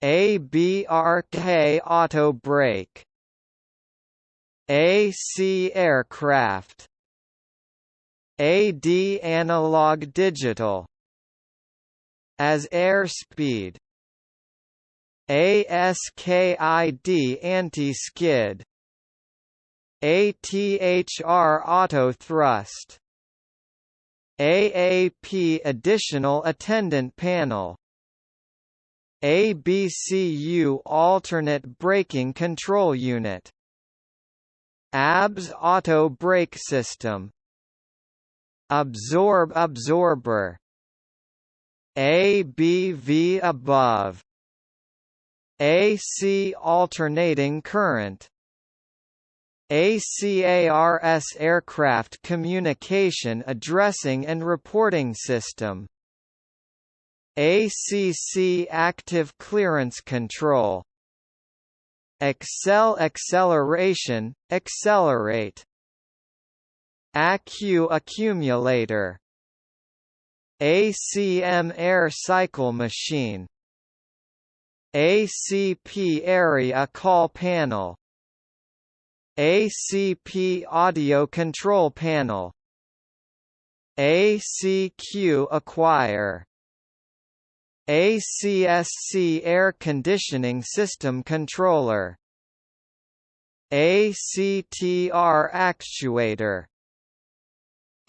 ABRK auto brake. AC aircraft. AD analog digital. As airspeed. ASKID anti-skid. ATHR auto thrust. AAP additional attendant panel. ABCU alternate braking control unit. ABS auto brake system. Absorber. ABV above. AC alternating current. ACARS aircraft communication addressing and reporting system. ACC active clearance control. Acceleration, accelerate. ACU accumulator. ACM air cycle machine. ACP area call panel. ACP audio control panel. ACQ acquire. ACSC air conditioning system controller. ACTR actuator.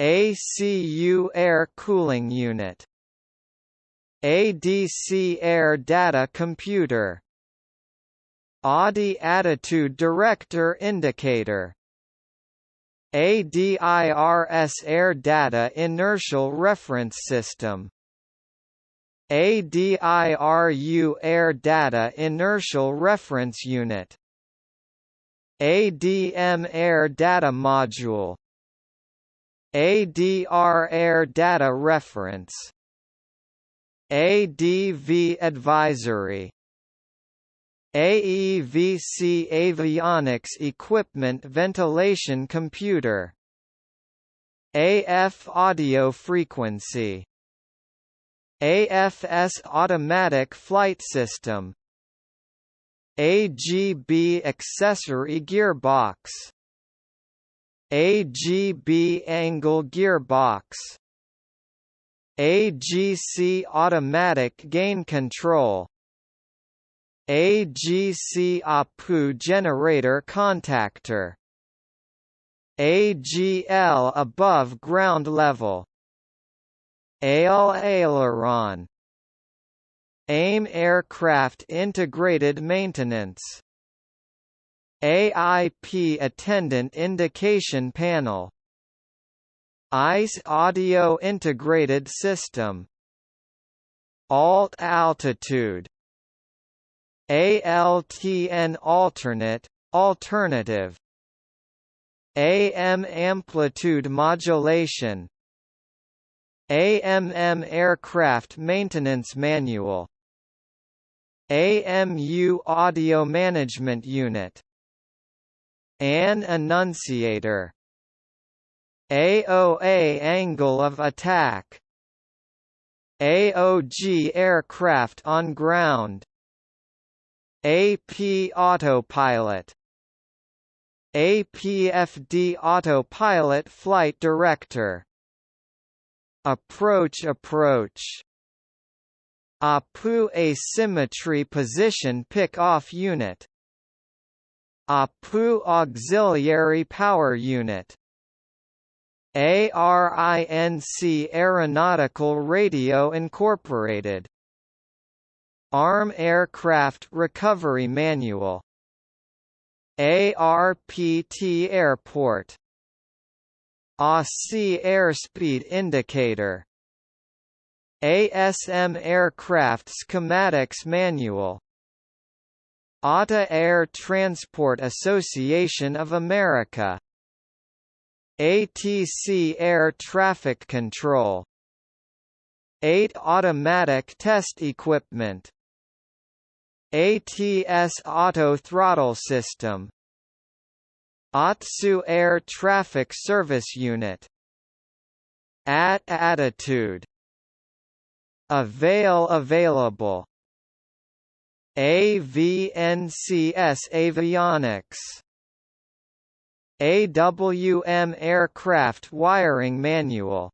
ACU air cooling unit. ADC air data computer. ADI attitude director indicator. ADIRS air data inertial reference system. ADIRU air data inertial reference unit. ADM air data module. ADR air data reference. ADV advisory. AEVC avionics equipment ventilation computer. AF audio frequency. AFS automatic flight system. AGB accessory gearbox. AGB angle gearbox. AGC automatic gain control. AGC APU generator contactor. AGL above ground level. AL aileron. AIM aircraft integrated maintenance. AIP attendant indication panel. ICE audio integrated system. Alt altitude. ALTN alternate, alternative. AM amplitude modulation. AMM aircraft maintenance manual. AMU audio management unit. AN annunciator. AOA angle of attack. AOG aircraft on ground. AP autopilot. APFD autopilot flight director. Approach. APU asymmetry position pick-off unit. APU auxiliary power unit. ARINC Aeronautical Radio Incorporated. ARM Aircraft Recovery Manual. ARPT Airport. ASC Airspeed Indicator. ASM Aircraft Schematics Manual. ATA Air Transport Association of America. ATC Air Traffic Control. 8 Automatic Test Equipment. ATS Auto Throttle System. ATSU Air Traffic Service Unit. Attitude. Available. AVNCS Avionics. AWM Aircraft Wiring Manual.